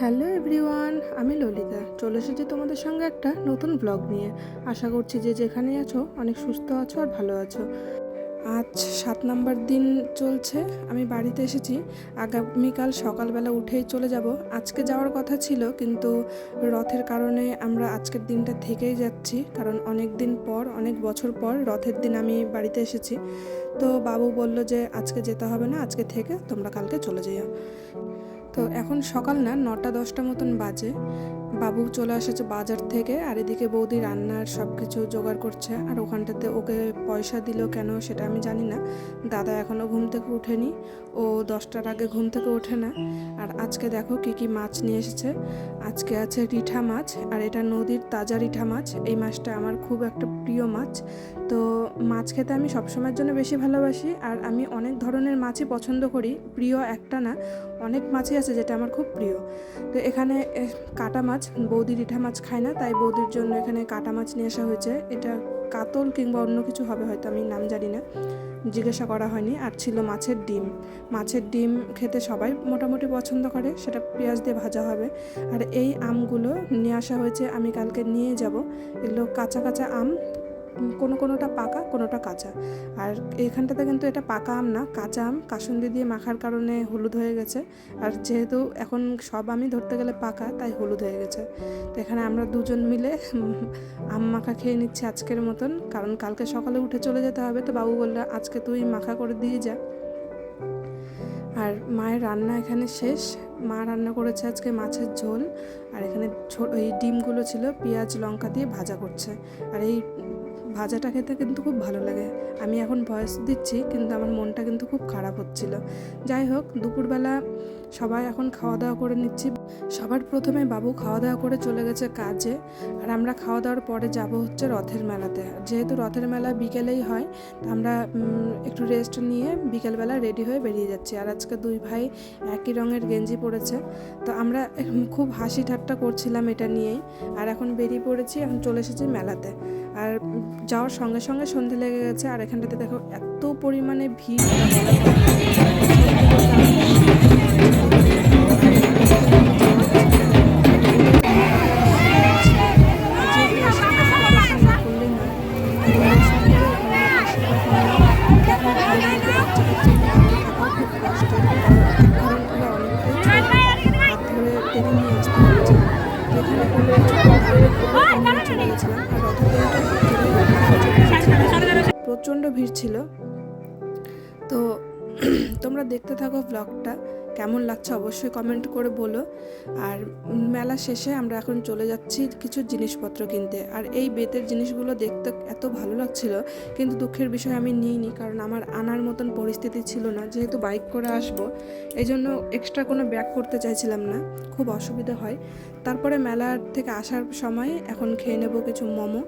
Hello everyone, আমি ললিতা চলে এসেছি তোমাদের সঙ্গে একটা নতুন ব্লগ নিয়ে। আশা করছি যে যেখানেই আছো অনেক সুস্থ আছো আর ভালো আছো। আজ 7 নম্বর দিন চলছে, আমি বাড়িতে এসেছি। আগামীকাল সকালবেলা উঠেই চলে যাব। আজকে যাওয়ার কথা ছিল, কিন্তু রথের কারণে আমরা আজকের দিনটা থেকেই যাচ্ছি, কারণ অনেক দিন পর, অনেক বছর পর রথের দিন আমি বাড়িতে এসেছি। তো বাবু বলল যে আজকে যেতে হবে না, আজকে থেকে তোমরা কালকে চলে যাও। তো এখন সকাল না 9টা-10টা মতন বাজে। বাবু চলে এসেছে বাজার থেকে, আর এদিকে বৌদি রান্নার সব কিছু জোগাড় করছে। আর ওখানটাতে ওকে পয়সা দিল কেন সেটা আমি জানি না। দাদা এখনও ঘুম থেকে ওঠেনি, ও 10টার আগে ঘুম থেকে ওঠে না। আর আজকে দেখো কী কী মাছ নিয়ে এসেছে। আজকে আছে রিঠা মাছ, আর এটা নদীর তাজা রিঠা মাছ। এই মাছটা আমার খুব একটা প্রিয় মাছ। তো মাছ খেতে আমি সবসময়ের জন্য বেশি ভালোবাসি, আর আমি অনেক ধরনের মাছই পছন্দ করি, প্রিয় একটা না, অনেক মাছই আছে যেটা আমার খুব প্রিয়। তো এখানে কাটা মাছ, বৌদি রিঠা মাছ খায় না, তাই বৌদির জন্য এখানে কাটা মাছ নিয়ে আসা হয়েছে। এটা কাতল কিংবা অন্য কিছু হবে, হয়তো আমি নাম জানি না, জিজ্ঞাসা করা হয়নি। আর ছিল মাছের ডিম। মাছের ডিম খেতে সবাই মোটামুটি পছন্দ করে, সেটা পেঁয়াজ দিয়ে ভাজা হবে। আর এই আমগুলো নিয়ে আসা হয়েছে, আমি কালকে নিয়ে যাব। এগুলো কাঁচা কাঁচা আম, কোনোটা পাকা কোনোটা কাঁচা। আর এইখানটাতে কিন্তু এটা পাকা আম না, কাঁচা আম। কাসুন্দি দিয়ে মাখার কারণে হলুদ হয়ে গেছে, আর যেহেতু এখন সব আমি ধরতে গেলে পাকা, তাই হলুদ হয়ে গেছে। তো এখানে আমরা দুজন মিলে আম মাখা খেয়ে নিচ্ছি আজকের মতন, কারণ কালকে সকালে উঠে চলে যেতে হবে। তো বাবু বললো আজকে তুই মাখা করে দিয়ে যা। আর মায়ের রান্না এখানে শেষ। মা রান্না করেছে আজকে মাছের ঝোল, আর এখানে এই ডিমগুলো ছিল পেঁয়াজ লঙ্কা দিয়ে ভাজা করছে। আর এই ভাজাটা খেতে কিন্তু খুব ভালো লাগে। আমি এখন ভয়েস দিচ্ছি, কিন্তু আমার মনটা কিন্তু খুব খারাপ হচ্ছিল। যাই হোক, দুপুরবেলা সবাই এখন খাওয়া দাওয়া করে নিচ্ছি। সবার প্রথমে বাবু খাওয়া দাওয়া করে চলে গেছে কাজে, আর আমরা খাওয়া দাওয়ার পরে যাব হচ্ছে রথের মেলাতে। যেহেতু রথের মেলা বিকেলেই হয়, আমরা একটু রেস্ট নিয়ে বিকেলবেলা রেডি হয়ে বেরিয়ে যাচ্ছি। আর আজকে দুই ভাই একই রঙের গেঞ্জি পরেছে, তো আমরা খুব হাসি ঠাট্টা করছিলাম এটা নিয়েই। আর এখন বেরিয়ে পড়েছি, এখন চলে এসেছি মেলাতে। আর যাওয়ার সঙ্গে সঙ্গে সন্ধে লেগে গেছে। আর এখানটাতে দেখো এত পরিমাণে ভিড়, প্রচণ্ড ভিড় ছিল। তো তোমরা দেখতে থাকো ব্লগটা, কেমন লাগছে অবশ্যই কমেন্ট করে বলো। আর মেলা শেষে আমরা এখন চলে যাচ্ছি কিছু জিনিসপত্র কিনতে। আর এই বেতের জিনিসগুলো দেখতে এত ভালো লাগছিল, কিন্তু দুঃখের বিষয় আমি নিইনি, কারণ আমার আনার মতন পরিস্থিতি ছিল না। যেহেতু বাইক করে আসবো, এই জন্য এক্সট্রা কোনো ব্যাগ করতে চাইছিলাম না, খুব অসুবিধা হয়। তারপরে মেলার থেকে আসার সময় এখন খেয়ে নেব কিছু মোমো।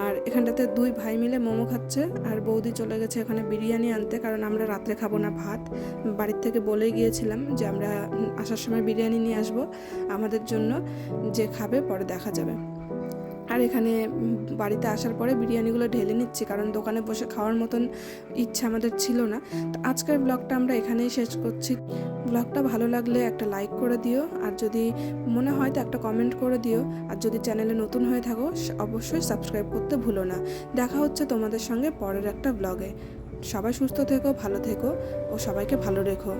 আর এখানটাতে দুই ভাই মিলে মোমো খাচ্ছে, আর বৌদি চলে গেছে এখানে বিরিয়ানি আনতে, কারণ আমরা রাত্রে খাবো না ভাত। বাড়ির থেকে বলেই গিয়েছিলাম যে আমরা আসার সময় বিরিয়ানি নিয়ে আসবো আমাদের জন্য, যে খাবে পরে দেখা যাবে। আর এখানে বাড়িতে আসার পরে বিরিয়ানিগুলো ঢেলে নিচ্ছি, কারণ দোকানে বসে খাওয়ার মতন ইচ্ছা আমাদের ছিল না। তো আজকের ব্লগটা আমরা এখানেই শেষ করছি। ব্লগটা ভালো লাগলে একটা লাইক করে দিও, আর যদি মনে হয় তো একটা কমেন্ট করে দিও। আর যদি চ্যানেলে নতুন হয়ে থাকো অবশ্যই সাবস্ক্রাইব করতে ভুলো না। দেখা হচ্ছে তোমাদের সঙ্গে পরের একটা ব্লগে। সবাই সুস্থ থেকো, ভালো থেকো ও সবাইকে ভালো রেখো।